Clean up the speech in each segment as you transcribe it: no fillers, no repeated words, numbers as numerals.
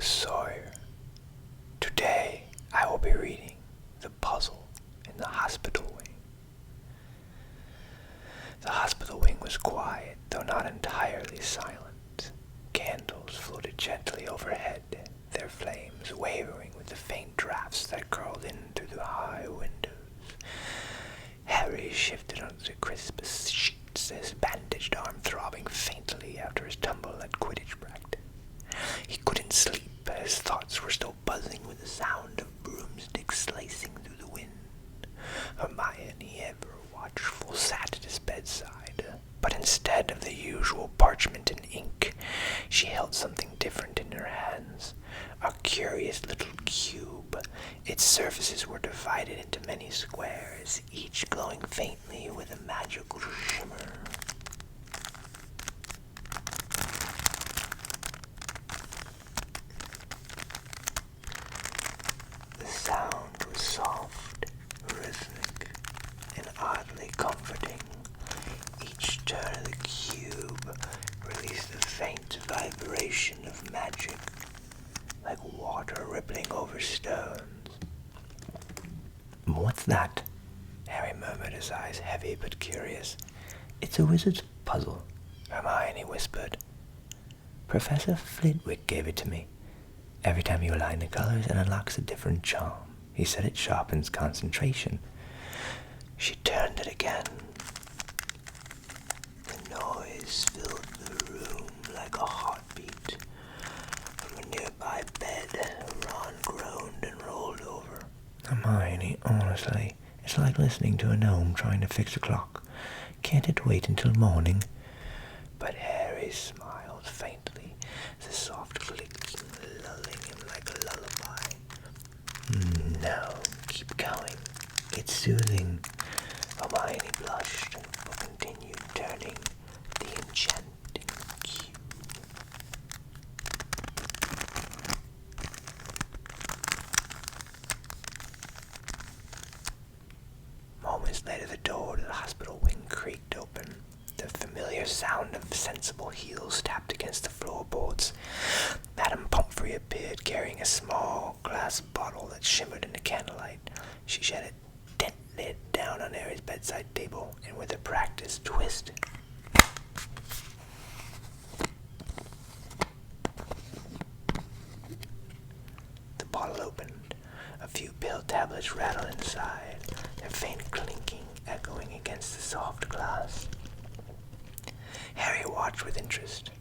Sawyer. Today I will be reading The Puzzle in the Hospital Wing. The hospital wing was quiet, though not entirely silent. Candles floated gently overhead, their flames wavering with the faint drafts that curled in through the high windows. Harry shifted under the crisp sheets, his bandaged arm throbbing faintly after his tumble at Quidditch practice. He couldn't sleep, his thoughts were still buzzing with the sound of broomsticks slicing through the wind. Hermione, ever watchful, sat at his bedside, but instead of the usual parchment and ink, she held something different in her hands. A curious little cube. Its surfaces were divided into many squares, each glowing faintly with a magical shimmer. The sound was soft, rhythmic, and oddly comforting. Each turn of the cube released a faint vibration of magic, like water rippling over stones. "What's that?" Harry murmured, his eyes heavy but curious. "It's a wizard's puzzle," Hermione whispered. "Professor Flitwick gave it to me. Every time you align the colors, it unlocks a different charm. He said it sharpens concentration." She turned it again. The noise filled the room like a heartbeat. From a nearby bed, Ron groaned and rolled over. "Hermione, honestly, it's like listening to a gnome trying to fix a clock. Can't it wait until morning?" But Harry smiled faintly, the soft clicking lulling him like a lullaby. "No, keep going. It's soothing." Hermione blushed but continued turning the enchanting cube. Moments later, the door to the hospital wing creaked open. The familiar sound of sensible heels tapped against the floorboards. Madam Pomfrey appeared, carrying a small glass bottle that shimmered in the candlelight. She set it gently down on Harry's bedside table, and with a practiced twist, the bottle opened. A few pill tablets rattled inside, their faint clinking echoing against the soft glass. Harry watched with interest.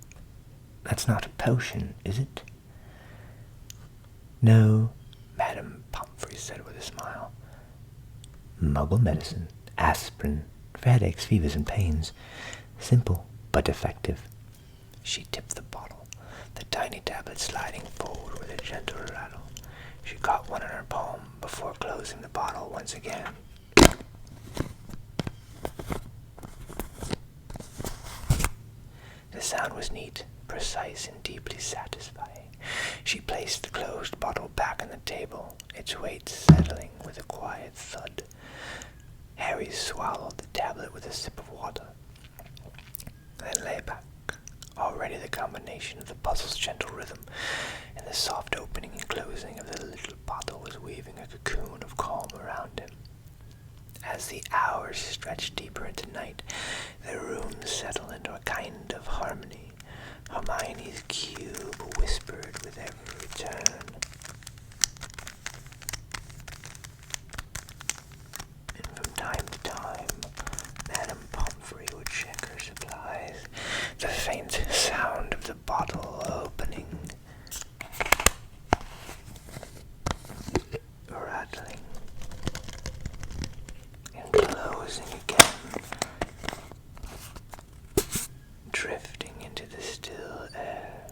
"That's not a potion, is it?" "No," Madam Pomfrey said with a smile. "Muggle medicine, aspirin, for headaches, fevers, and pains. Simple, but effective." She tipped the bottle, the tiny tablet sliding forward with a gentle rattle. She caught one in her palm before closing the bottle once again. The sound was neat, precise, and deeply satisfying. She placed the closed bottle back on the table, its weight settling with a quiet thud. Harry swallowed the tablet with a sip of water, then lay back. Already the combination of the puzzle's gentle rhythm and the soft opening and closing of the little bottle was weaving a cocoon of calm around him. As the hours stretched deeper into night, the room settled into a kind of harmony. Hermione's cube whispered with every turn, and from time to time, Madam Pomfrey would check her supplies. The faint sound of the bottle opening, rattling, and closing again, drifting into the still air.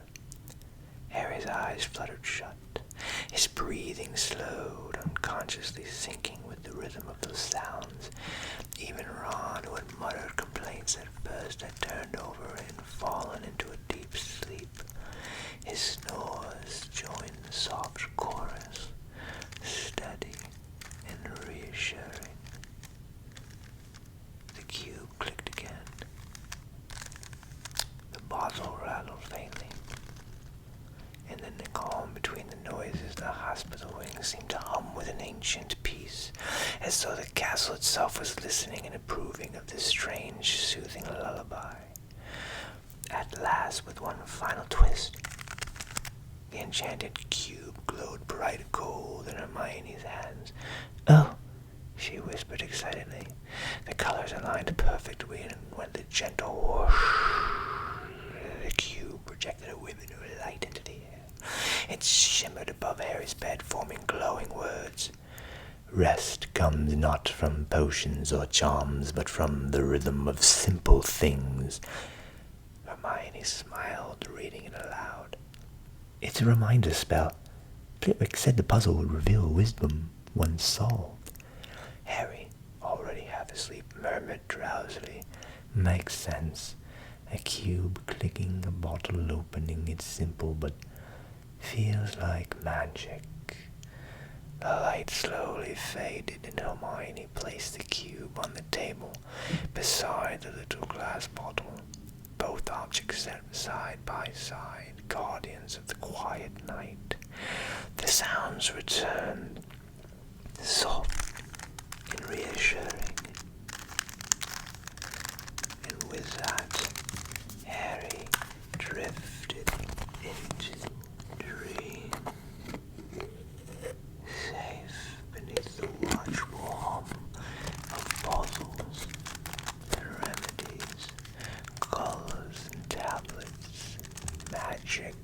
Harry's eyes fluttered shut. His breathing slowed, unconsciously syncing with the rhythm of those sounds. Even Ron, who had muttered complaints at first, had turned over and fallen into a deep sleep. His snores joined the soft chorus, steady and reassuring. The cube clicked again. The bottle rattled faintly, and then the calm between seemed to hum with an ancient peace, as though the castle itself was listening and approving of this strange, soothing lullaby. At last, with one final twist, the enchanted cube glowed bright gold in Hermione's hands. "Oh," she whispered excitedly. The colors aligned perfectly, and when the gentle whoosh, the cube projected a ribbon of light into the air. It shimmered above Harry's bed, forming glowing words. "Rest comes not from potions or charms, but from the rhythm of simple things." Hermione smiled, reading it aloud. "It's a reminder spell. Flitwick said the puzzle would reveal wisdom once solved." Harry, already half asleep, murmured drowsily, "Makes sense. A cube clicking, a bottle opening. It's simple, but feels like magic." The light slowly faded, and Hermione placed the cube on the table beside the little glass bottle. Both objects sat side by side, guardians of the quiet night. The sounds returned, soft and reassuring. And with that, Harry drifted into dream, safe beneath the watchful hum of puzzles and remedies, colors and tablets, magic